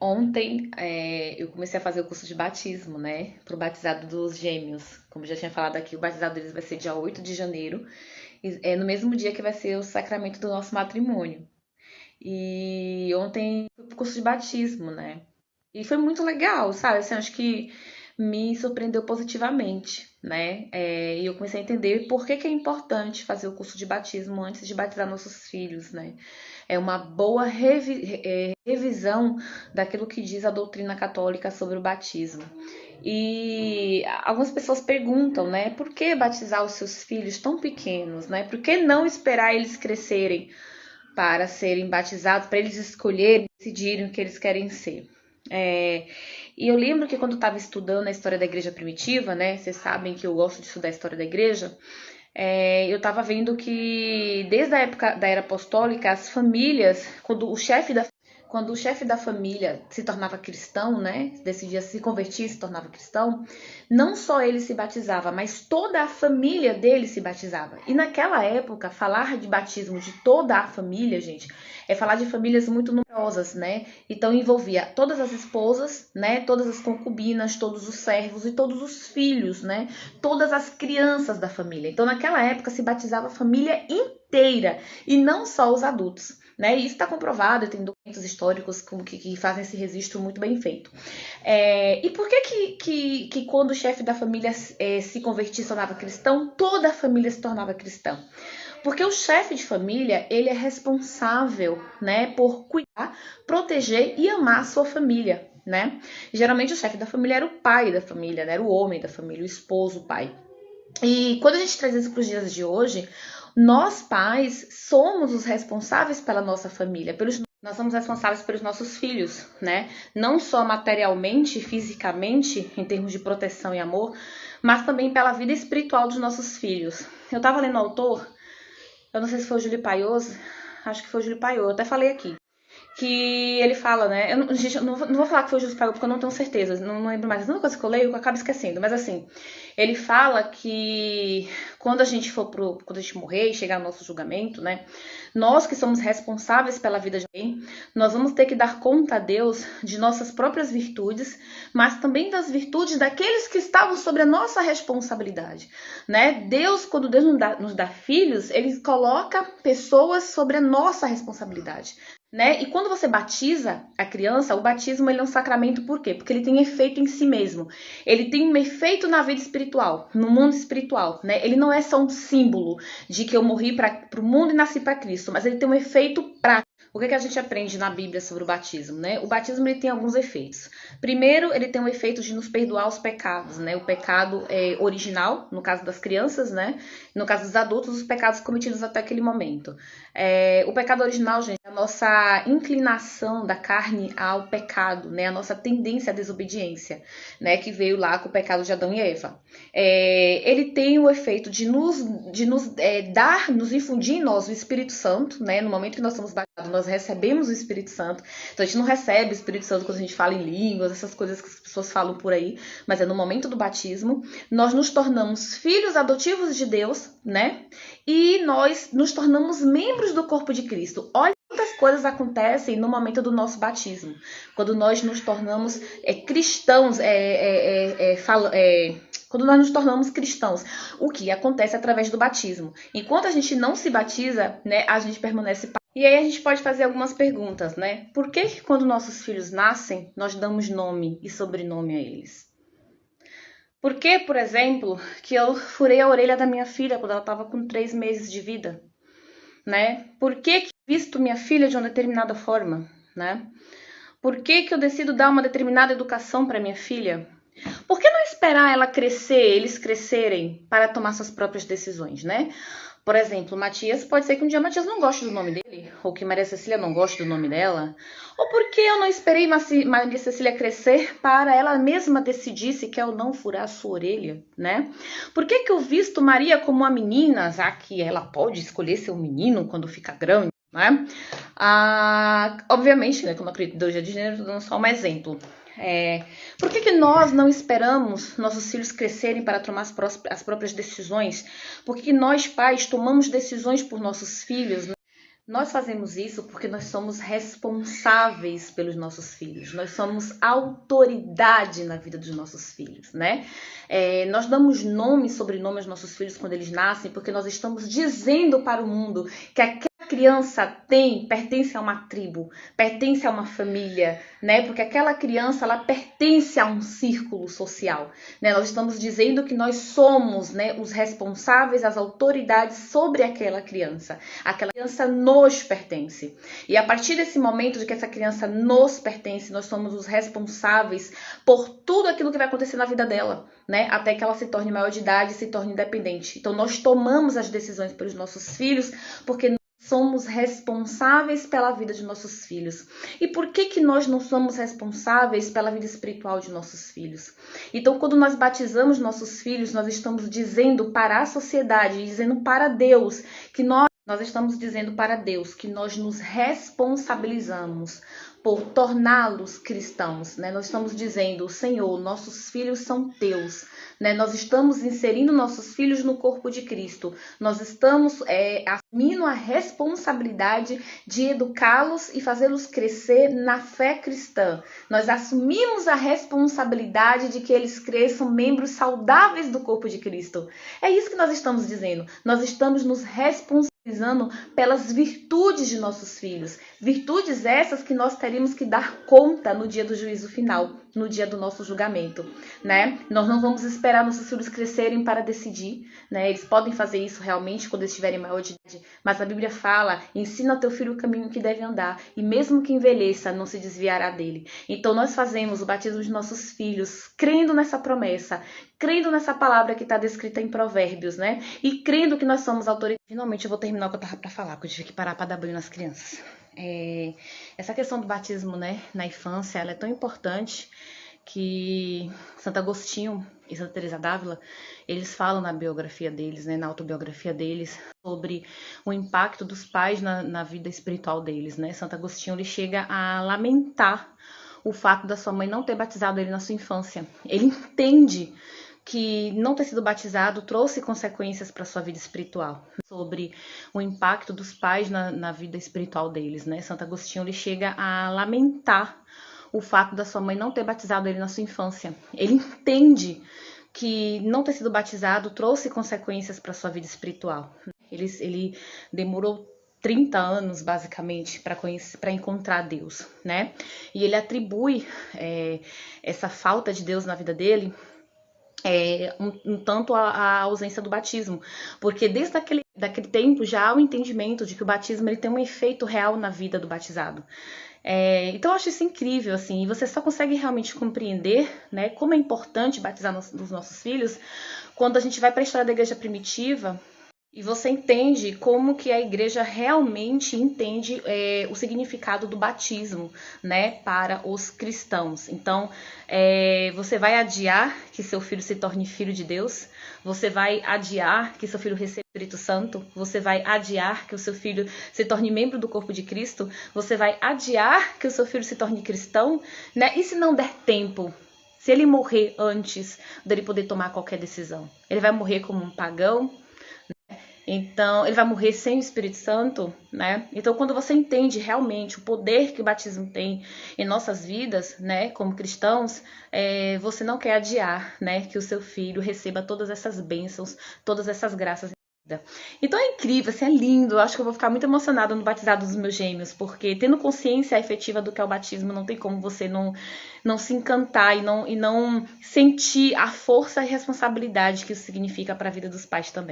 Ontem eu comecei a fazer o curso de batismo, né? Pro batizado dos gêmeos. Como eu já tinha falado aqui, o batizado deles vai ser dia 8 de janeiro. E é no mesmo dia que vai ser o sacramento do nosso matrimônio. E ontem fui pro curso de batismo, né? E foi muito legal, sabe? Assim, acho que me surpreendeu positivamente, né? E eu comecei a entender por que que é importante fazer o curso de batismo antes de batizar nossos filhos, né? É uma boa revisão daquilo que diz a doutrina católica sobre o batismo. E algumas pessoas perguntam, né, por que batizar os seus filhos tão pequenos, né? Por que não esperar eles crescerem para serem batizados, para eles escolherem, decidirem o que eles querem ser? E eu lembro que quando eu estava estudando a história da igreja primitiva, né? Vocês sabem que eu gosto de estudar a história da igreja. Eu estava vendo que desde a época da era apostólica, as famílias, quando o chefe da família se tornava cristão, né, decidia se converter e se tornava cristão, não só ele se batizava, mas toda a família dele se batizava. E naquela época, falar de batismo de toda a família, gente, é falar de famílias muito numerosas, né? Então envolvia todas as esposas, né, todas as concubinas, todos os servos e todos os filhos, né? Todas as crianças da família. Então naquela época se batizava a família inteira e não só os adultos. Né? E isso está comprovado, tem documentos históricos que fazem esse registro muito bem feito. E por que quando o chefe da família se convertia e se tornava cristão, toda a família se tornava cristã? Porque o chefe de família, ele é responsável, né, por cuidar, proteger e amar a sua família, né? Geralmente o chefe da família era o pai da família, né? Era o homem da família, o esposo, o pai. E quando a gente traz isso para os dias de hoje, nós pais somos os responsáveis pela nossa família, nós somos responsáveis pelos nossos filhos, né? Não só materialmente, fisicamente, em termos de proteção e amor, mas também pela vida espiritual dos nossos filhos. Eu estava lendo o autor, eu não sei se foi o Júlio Paioso, acho que foi o Júlio Paioso, eu até falei aqui, que ele fala, né? Gente, eu não vou falar que foi o Júlio Paioso porque eu não tenho certeza, não lembro mais. A única coisa que eu leio eu acabo esquecendo, mas assim, ele fala que quando a gente quando a gente morrer e chegar no nosso julgamento, né? Nós que somos responsáveis pela vida de alguém, nós vamos ter que dar conta a Deus de nossas próprias virtudes, mas também das virtudes daqueles que estavam sobre a nossa responsabilidade, né? Deus, quando Deus nos dá filhos, ele coloca pessoas sobre a nossa responsabilidade. Né? E quando você batiza a criança, o batismo ele é um sacramento por quê? Porque ele tem efeito em si mesmo. Ele tem um efeito na vida espiritual, no mundo espiritual. Né? Ele não é só um símbolo de que eu morri para o mundo e nasci para Cristo, mas ele tem um efeito prático. O que a gente aprende na Bíblia sobre o batismo? Né? O batismo ele tem alguns efeitos. Primeiro, ele tem o efeito de nos perdoar os pecados. Né? O pecado original, no caso das crianças, né? No caso dos adultos, os pecados cometidos até aquele momento. O pecado original, gente, é a nossa inclinação da carne ao pecado, né? A nossa tendência à desobediência, né? Que veio lá com o pecado de Adão e Eva. Ele tem o efeito de nos infundir em nós o Espírito Santo, né? No momento que nós somos batizados, nós recebemos o Espírito Santo. Então a gente não recebe o Espírito Santo quando a gente fala em línguas, essas coisas que as pessoas falam por aí, mas é no momento do batismo. Nós nos tornamos filhos adotivos de Deus, né? E nós nos tornamos membros do corpo de Cristo. Olha quantas coisas acontecem no momento do nosso batismo. Quando nós nos tornamos cristãos, quando nós nos tornamos cristãos, o que acontece através do batismo. Enquanto a gente não se batiza, né, a gente permanece. E aí a gente pode fazer algumas perguntas, né? Por que quando nossos filhos nascem, nós damos nome e sobrenome a eles? Por que, por exemplo, que eu furei a orelha da minha filha quando ela estava com 3 meses de vida? Né? Por que visto minha filha de uma determinada forma? Né? Por que eu decido dar uma determinada educação para minha filha? Por que não esperar ela crescer, eles crescerem, para tomar suas próprias decisões, né? Por exemplo, Matias, pode ser que um dia Matias não goste do nome dele, ou que Maria Cecília não goste do nome dela. Ou por que eu não esperei Maria Cecília crescer para ela mesma decidir se quer ou não furar a sua orelha, né? Por que eu visto Maria como uma menina, já que ela pode escolher ser um menino quando ficar grande, né? Obviamente, né, como eu acredito ideologia de gênero, estou dando só um exemplo. Por que nós não esperamos nossos filhos crescerem para tomar as próprias decisões? Por que nós, pais, tomamos decisões por nossos filhos, né? Nós fazemos isso porque nós somos responsáveis pelos nossos filhos. Nós somos autoridade na vida dos nossos filhos, né? Nós damos nome e sobrenome aos nossos filhos quando eles nascem, porque nós estamos dizendo para o mundo que aquela criança pertence a uma tribo, pertence a uma família, né? Porque aquela criança, ela pertence a um círculo social, né? Nós estamos dizendo que nós somos, né, os responsáveis, as autoridades sobre aquela criança. Aquela criança nos pertence. E a partir desse momento de que essa criança nos pertence, nós somos os responsáveis por tudo aquilo que vai acontecer na vida dela, né? Até que ela se torne maior de idade e se torne independente. Então nós tomamos as decisões pelos nossos filhos, porque somos responsáveis pela vida de nossos filhos. E por que nós não somos responsáveis pela vida espiritual de nossos filhos? Então, quando nós batizamos nossos filhos, nós estamos dizendo para a sociedade, dizendo para Deus, que nós estamos dizendo para Deus que nós nos responsabilizamos por torná-los cristãos, né? Nós estamos dizendo, Senhor, nossos filhos são teus, né? Nós estamos inserindo nossos filhos no corpo de Cristo. Nós estamos assumindo a responsabilidade de educá-los e fazê-los crescer na fé cristã. Nós assumimos a responsabilidade de que eles cresçam membros saudáveis do corpo de Cristo. É isso que nós estamos dizendo. Nós estamos nos responsabilizando pelas virtudes de nossos filhos. Virtudes essas que nós teríamos que dar conta no dia do juízo final, no dia do nosso julgamento, né? Nós não vamos esperar nossos filhos crescerem para decidir, né? Eles podem fazer isso realmente quando eles estiverem maior de idade, mas a Bíblia fala, ensina ao teu filho o caminho que deve andar, e mesmo que envelheça, não se desviará dele. Então nós fazemos o batismo de nossos filhos, crendo nessa promessa, crendo nessa palavra que está descrita em Provérbios, né? E crendo que nós somos autoridade. Finalmente eu vou terminar o que eu estava para falar, porque eu tive que parar para dar banho nas crianças. Essa questão do batismo, né, na infância, ela é tão importante que Santo Agostinho e Santa Teresa d'Ávila, eles falam na biografia deles, né, na autobiografia deles, sobre o impacto dos pais na vida espiritual deles, né? Santo Agostinho, ele chega a lamentar o fato da sua mãe não ter batizado ele na sua infância. Ele entende que não ter sido batizado trouxe consequências para sua vida espiritual, sobre o impacto dos pais na vida espiritual deles, né? Santo Agostinho, ele chega a lamentar o fato da sua mãe não ter batizado ele na sua infância. Ele entende que não ter sido batizado trouxe consequências para sua vida espiritual. Ele demorou 30 anos, basicamente, para encontrar Deus, né? E ele atribui essa falta de Deus na vida dele um tanto a ausência do batismo, porque desde daquele tempo já há o entendimento de que o batismo ele tem um efeito real na vida do batizado. Então eu acho isso incrível, assim, e você só consegue realmente compreender, né, como é importante batizar os nossos filhos quando a gente vai para a história da igreja primitiva e você entende como que a igreja realmente entende o significado do batismo, né, para os cristãos. Então, você vai adiar que seu filho se torne filho de Deus, você vai adiar que seu filho receba o Espírito Santo, você vai adiar que o seu filho se torne membro do corpo de Cristo, você vai adiar que o seu filho se torne cristão, né? E se não der tempo? Se ele morrer antes dele poder tomar qualquer decisão? Ele vai morrer como um pagão? Então, ele vai morrer sem o Espírito Santo, né? Então, quando você entende realmente o poder que o batismo tem em nossas vidas, né, como cristãos, você não quer adiar, né, que o seu filho receba todas essas bênçãos, todas essas graças. Então é incrível, assim, é lindo. Eu acho que eu vou ficar muito emocionada no batizado dos meus gêmeos, porque tendo consciência efetiva do que é o batismo, não tem como você não se encantar e não sentir a força e responsabilidade que isso significa para a vida dos pais também.